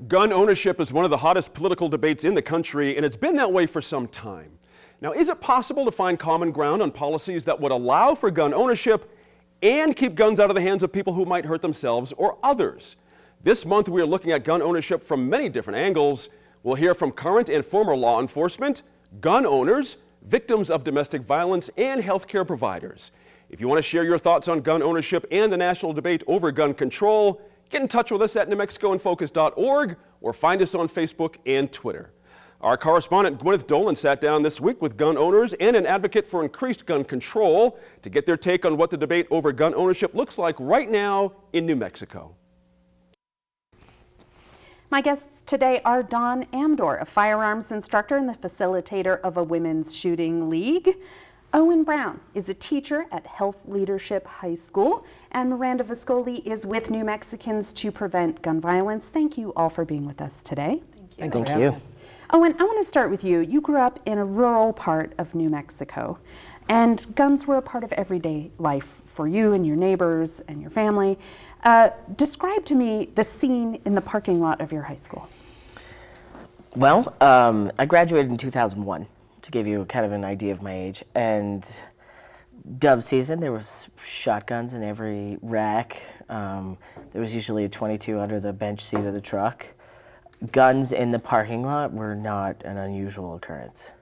Gun ownership is one of the hottest political debates in the country, and it's been that way for some time. Now, is it possible to find common ground on policies that would allow for gun ownership and keep guns out of the hands of people who might hurt themselves or others? This month, we are looking at gun ownership from many different angles. We'll hear from current and former law enforcement, gun owners, victims of domestic violence, and healthcare providers. If you want to share your thoughts on gun ownership and the national debate over gun control, get in touch with us at NewMexicoInFocus.org or find us on Facebook and Twitter. Our correspondent Gwyneth Dolan sat down this week with gun owners and an advocate for increased gun control to get their take on what the debate over gun ownership looks like right now in New Mexico. My guests today are Dawn Amdor, a firearms instructor and the facilitator of a women's shooting league. Owen Brown is a teacher at Health Leadership High School, and Miranda Viscoli is with New Mexicans to Prevent Gun Violence. Thank you all for being with us today. Thank you. Thank you. Owen, I want to start with you. You grew up in a rural part of New Mexico, and guns were a part of everyday life for you and your neighbors and your family. Describe to me the scene in the parking lot of your high school. Well, I graduated in 2001, to give you kind of an idea of my age. And dove season, there was shotguns in every rack. There was usually a 22 under the bench seat of the truck. Guns in the parking lot were not an unusual occurrence.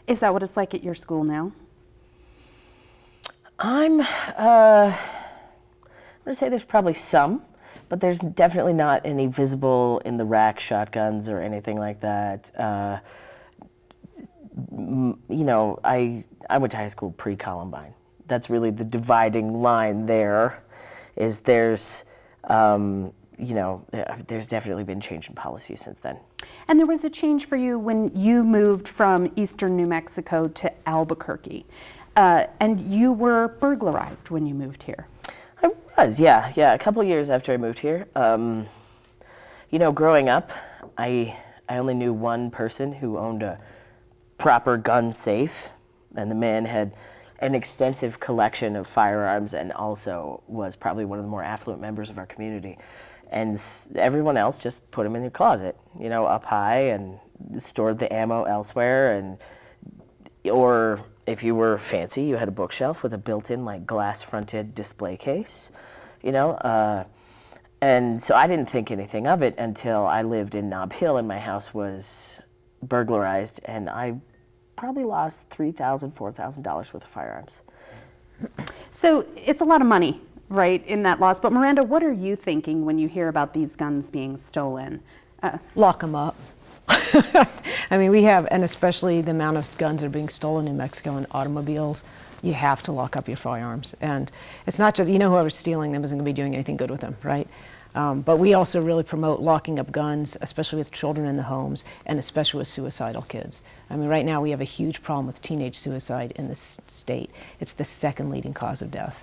Is that what it's like at your school now? I'm going to say there's probably some, but there's definitely not any visible in the rack shotguns or anything like that. You know, I went to high school pre-Columbine. That's really the dividing line there, is there's, you know, there's definitely been change in policy since then. And there was a change for you when you moved from eastern New Mexico to Albuquerque. And you were burglarized when you moved here. I was, yeah. A couple years after I moved here. You know, growing up, I only knew one person who owned a proper gun safe, and the man had an extensive collection of firearms and also was probably one of the more affluent members of our community. And everyone else just put them in their closet, you know, up high, and stored the ammo elsewhere. And or if you were fancy, you had a bookshelf with a built-in like glass-fronted display case, you know. And so I didn't think anything of it until I lived in Nob Hill and my house was burglarized, and I probably lost $3,000, $4,000 worth of firearms. So it's a lot of money, right, in that loss. But Miranda, what are you thinking when you hear about these guns being stolen? Lock them up. I mean, we have, and especially the amount of guns that are being stolen in Mexico and automobiles, you have to lock up your firearms. And it's not just, you know, whoever's stealing them isn't going to be doing anything good with them, right? But we also really promote locking up guns, especially with children in the homes, and especially with suicidal kids. I mean, right now we have a huge problem with teenage suicide in this state. It's the second leading cause of death,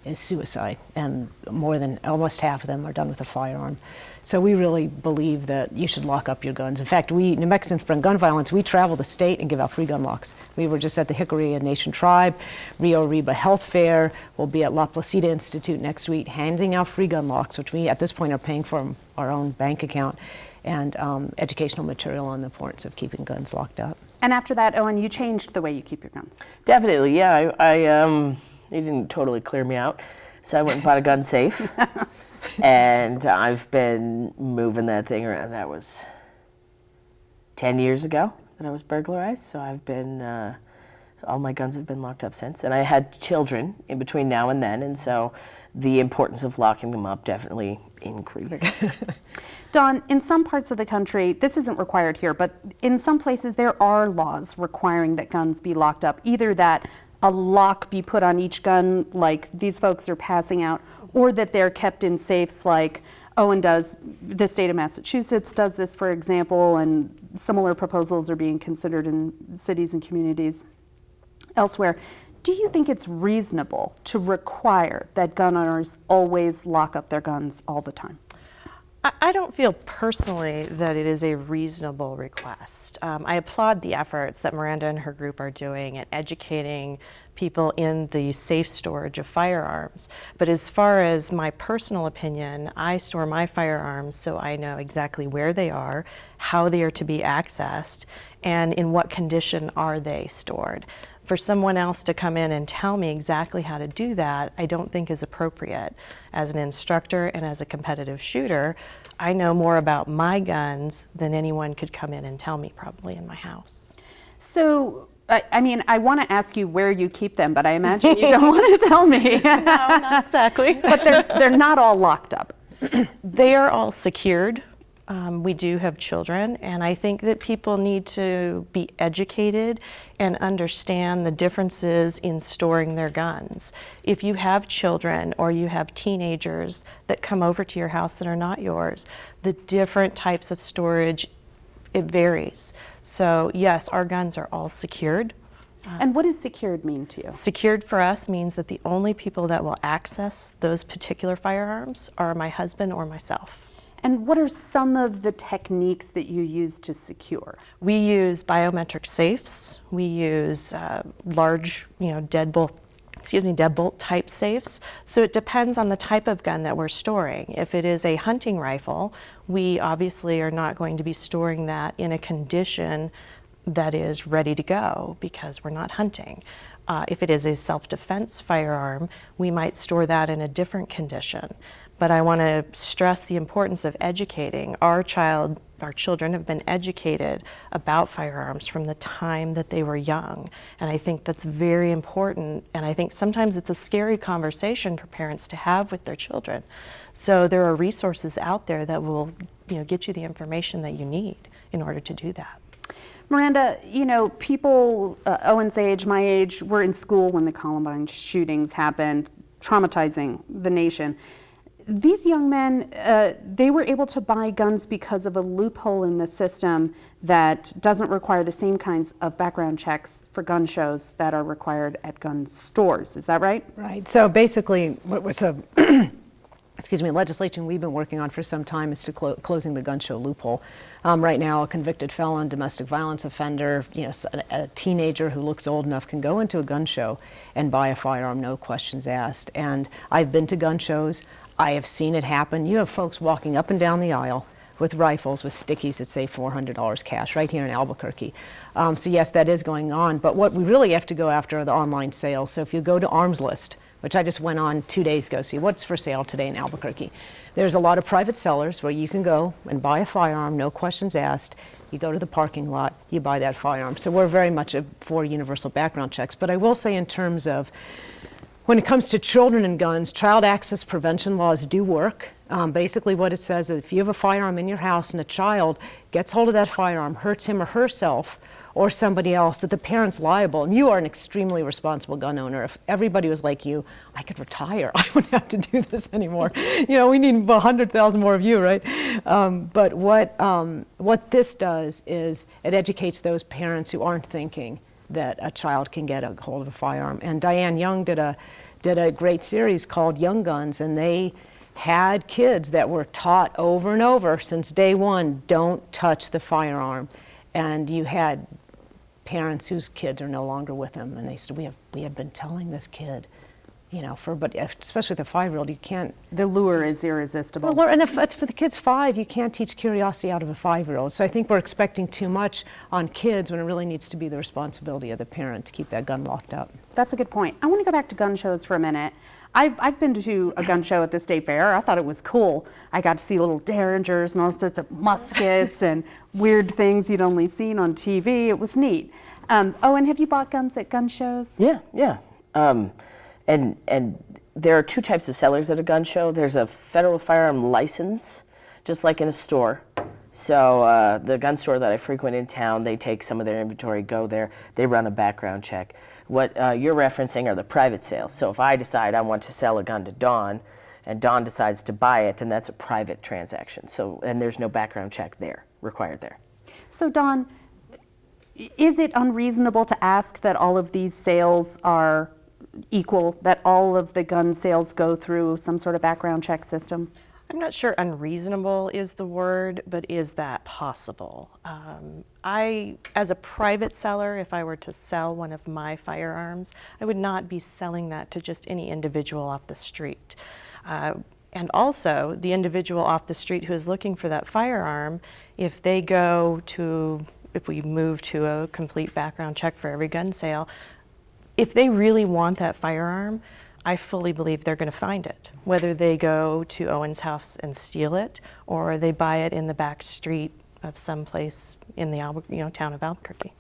is suicide, and more than almost half of them are done with a firearm. So we really believe that you should lock up your guns. In fact, we, New Mexicans Prevent Gun Violence, we travel the state and give out free gun locks. We were just at the Jicarilla Nation Tribe, Rio Arriba Health Fair. We'll be at La Placida Institute next week handing out free gun locks, which we at this point are paying from our own bank account, and educational material on the importance of keeping guns locked up. And after that, Owen, you changed the way you keep your guns. Definitely, yeah. They didn't totally clear me out, so I went and bought a gun safe. And I've been moving that thing around. That was 10 years ago that I was burglarized, so I've been, all my guns have been locked up since. And I had children in between now and then, and so the importance of locking them up definitely increased. Dawn, in some parts of the country, this isn't required here, but in some places there are laws requiring that guns be locked up, either that a lock be put on each gun like these folks are passing out, or that they're kept in safes like Owen does. The state of Massachusetts does this, for example, and similar proposals are being considered in cities and communities elsewhere. Do you think it's reasonable to require that gun owners always lock up their guns all the time? I don't feel personally that it is a reasonable request. I applaud the efforts that Miranda and her group are doing at educating people in the safe storage of firearms. But as far as my personal opinion, I store my firearms so I know exactly where they are, how they are to be accessed, and in what condition are they stored. For someone else to come in and tell me exactly how to do that, I don't think is appropriate. As an instructor and as a competitive shooter, I know more about my guns than anyone could come in and tell me probably in my house. So, I mean, I want to ask you where you keep them, but I imagine you don't want to tell me. No, not exactly. But they're not all locked up. They are all secured. We do have children, and I think that people need to be educated and understand the differences in storing their guns. If you have children or you have teenagers that come over to your house that are not yours, the different types of storage, it varies. So yes, our guns are all secured. And what does secured mean to you? Secured for us means that the only people that will access those particular firearms are my husband or myself. And what are some of the techniques that you use to secure? We use biometric safes. We use large, deadbolt type safes. So it depends on the type of gun that we're storing. If it is a hunting rifle, we obviously are not going to be storing that in a condition that is ready to go because we're not hunting. If it is a self-defense firearm, we might store that in a different condition. But I want to stress the importance of educating. Our children have been educated about firearms from the time that they were young. And I think that's very important. And I think sometimes it's a scary conversation for parents to have with their children. So there are resources out there that will, get you the information that you need in order to do that. Miranda, people Owen's age, my age, were in school when the Columbine shootings happened, traumatizing the nation. These young men, they were able to buy guns because of a loophole in the system that doesn't require the same kinds of background checks for gun shows that are required at gun stores. Is that right? Right. So basically, what was a legislation we've been working on for some time is to closing the gun show loophole. Right now, a convicted felon, domestic violence offender, a teenager who looks old enough can go into a gun show and buy a firearm, no questions asked. And I've been to gun shows. I have seen it happen. You have folks walking up and down the aisle with rifles with stickies that say $400 cash right here in Albuquerque. So yes, that is going on. But what we really have to go after are the online sales. So if you go to Arms List, which I just went on 2 days ago, see what's for sale today in Albuquerque. There's a lot of private sellers where you can go and buy a firearm, no questions asked. You go to the parking lot, you buy that firearm. So we're very much for universal background checks. But I will say in terms of when it comes to children and guns, child access prevention laws do work. Basically what it says is if you have a firearm in your house and a child gets hold of that firearm, hurts him or herself, or somebody else, that the parent's liable. And you are an extremely responsible gun owner. If everybody was like you, I could retire. I wouldn't have to do this anymore. We need 100,000 more of you, right? But what this does is it educates those parents who aren't thinking that a child can get a hold of a firearm. And Diane Young did a great series called Young Guns, and they had kids that were taught over and over since day one, don't touch the firearm. And you had parents whose kids are no longer with them, and they said, we have been telling this kid, but especially with a 5-year-old, you can't. The lure is irresistible. Well, and if it's for the kid's 5, you can't teach curiosity out of a 5-year-old. So I think we're expecting too much on kids when it really needs to be the responsibility of the parent to keep that gun locked up. That's a good point. I want to go back to gun shows for a minute. I've been to a gun show at the State Fair. I thought it was cool. I got to see little derringers and all sorts of muskets and weird things you'd only seen on TV. It was neat. Owen, have you bought guns at gun shows? Yeah. And there are two types of sellers at a gun show. There's a federal firearm license, just like in a store. So the gun store that I frequent in town, they take some of their inventory, go there, they run a background check. What you're referencing are the private sales. So if I decide I want to sell a gun to Dawn, and Dawn decides to buy it, then that's a private transaction. So, and there's no background check there, required there. So Dawn, is it unreasonable to ask that all of these sales are equal, that all of the gun sales go through some sort of background check system? I'm not sure unreasonable is the word, but is that possible? As a private seller, if I were to sell one of my firearms, I would not be selling that to just any individual off the street. And also, the individual off the street who is looking for that firearm, if we move to a complete background check for every gun sale, if they really want that firearm, I fully believe they're going to find it, whether they go to Owen's house and steal it, or they buy it in the back street of some place in the town of Albuquerque.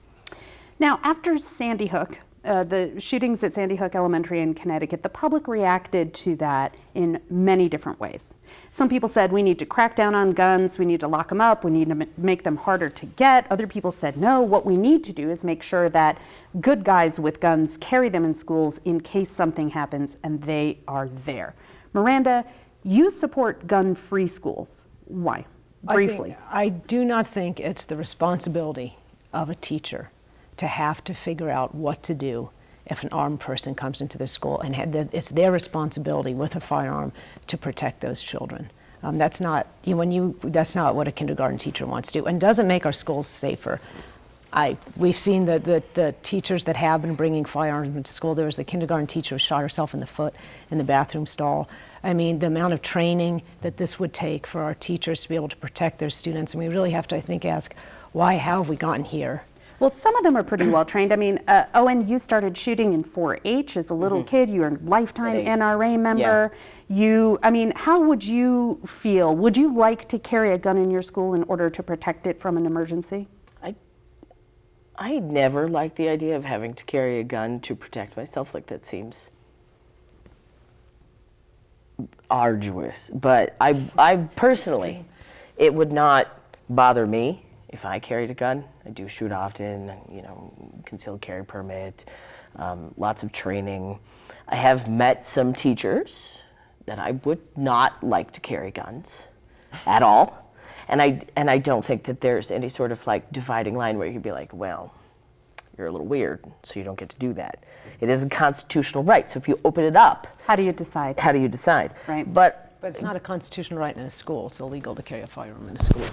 Now, after Sandy Hook, the shootings at Sandy Hook Elementary in Connecticut, the public reacted to that in many different ways. Some people said we need to crack down on guns, we need to lock them up, we need to make them harder to get. Other people said no, what we need to do is make sure that good guys with guns carry them in schools in case something happens and they are there. Miranda, you support gun-free schools. Why? Briefly. I do not think it's the responsibility of a teacher to have to figure out what to do if an armed person comes into their school, and it's their responsibility with a firearm to protect those children. That's not that's not what a kindergarten teacher wants to do, and doesn't make our schools safer. We've seen the teachers that have been bringing firearms into school. There was the kindergarten teacher who shot herself in the foot in the bathroom stall. I mean, the amount of training that this would take for our teachers to be able to protect their students, and we really have to, I think, ask, how have we gotten here? Well, some of them are pretty well trained. I mean, Owen, you started shooting in 4-H as a little kid. You're a lifetime NRA member. Yeah. How would you feel? Would you like to carry a gun in your school in order to protect it from an emergency? I never liked the idea of having to carry a gun to protect myself. Like, that seems arduous. But I personally, it would not bother me if I carried a gun. I do shoot often, concealed carry permit, lots of training. I have met some teachers that I would not like to carry guns at all. And I don't think that there's any sort of dividing line where you could be like, well, you're a little weird, so you don't get to do that. It is a constitutional right, so if you open it up, how do you decide? Right. But it's not a constitutional right in a school. It's illegal to carry a firearm in a school.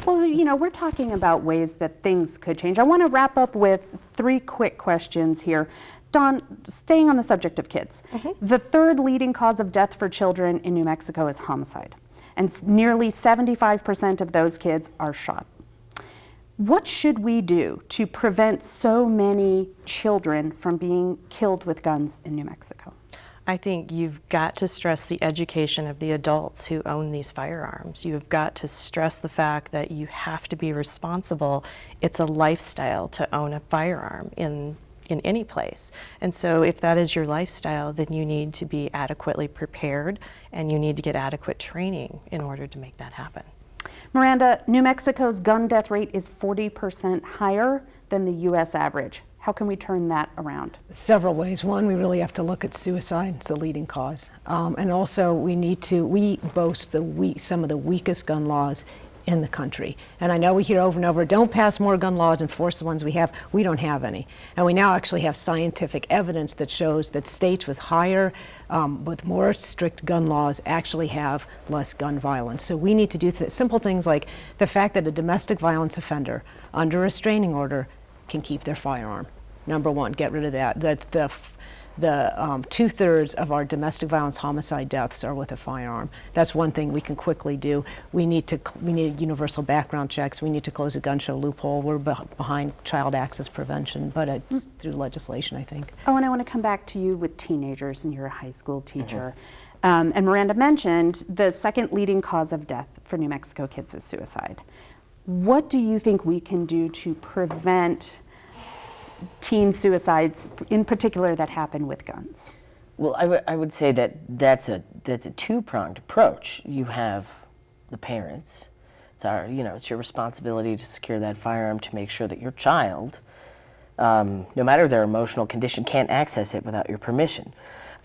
Well, we're talking about ways that things could change. I want to wrap up with 3 quick questions here. Dawn, staying on the subject of kids, the 3rd leading cause of death for children in New Mexico is homicide. And nearly 75% of those kids are shot. What should we do to prevent so many children from being killed with guns in New Mexico? I think you've got to stress the education of the adults who own these firearms. You've got to stress the fact that you have to be responsible. It's a lifestyle to own a firearm in any place. And so if that is your lifestyle, then you need to be adequately prepared and you need to get adequate training in order to make that happen. Miranda, New Mexico's gun death rate is 40% higher than the U.S. average. How can we turn that around? Several ways. One, we really have to look at suicide. It's a leading cause. And also we boast some of the weakest gun laws in the country. And I know we hear over and over, don't pass more gun laws, enforce the ones we have. We don't have any. And we now actually have scientific evidence that shows that states with with more strict gun laws actually have less gun violence. So we need to do simple things like the fact that a domestic violence offender under a restraining order can keep their firearm. Number one, get rid of that. The 2/3 of our domestic violence homicide deaths are with a firearm. That's one thing we can quickly do. We need universal background checks. We need to close a gun show loophole. We're behind child access prevention, but it's through legislation, I think. Oh, and I want to come back to you with teenagers, and you're a high school teacher. And Miranda mentioned the 2nd leading cause of death for New Mexico kids is suicide. What do you think we can do to prevent teen suicides, in particular, that happen with guns? Well, I would say that's a 2-pronged approach. You have the parents. It's your responsibility to secure that firearm to make sure that your child, no matter their emotional condition, can't access it without your permission.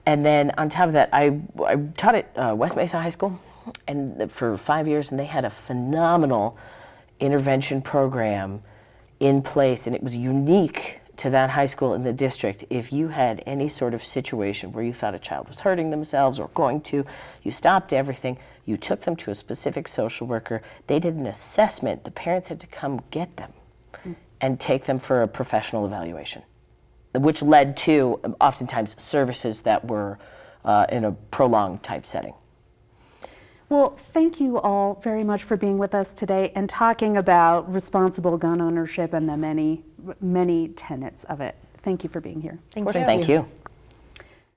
And then on top of that, I taught at West Mesa High School, and for 5 years, and they had a phenomenal intervention program in place, and it was unique to that high school in the district. If you had any sort of situation where you thought a child was hurting themselves or going to, you stopped everything, You took them to a specific social worker. They did an assessment. The parents had to come get them and take them for a professional evaluation, which led to oftentimes services that were in a prolonged type setting. Well, thank you all very much for being with us today and talking about responsible gun ownership and the many, many tenets of it. Thank you for being here. Of course, thank you.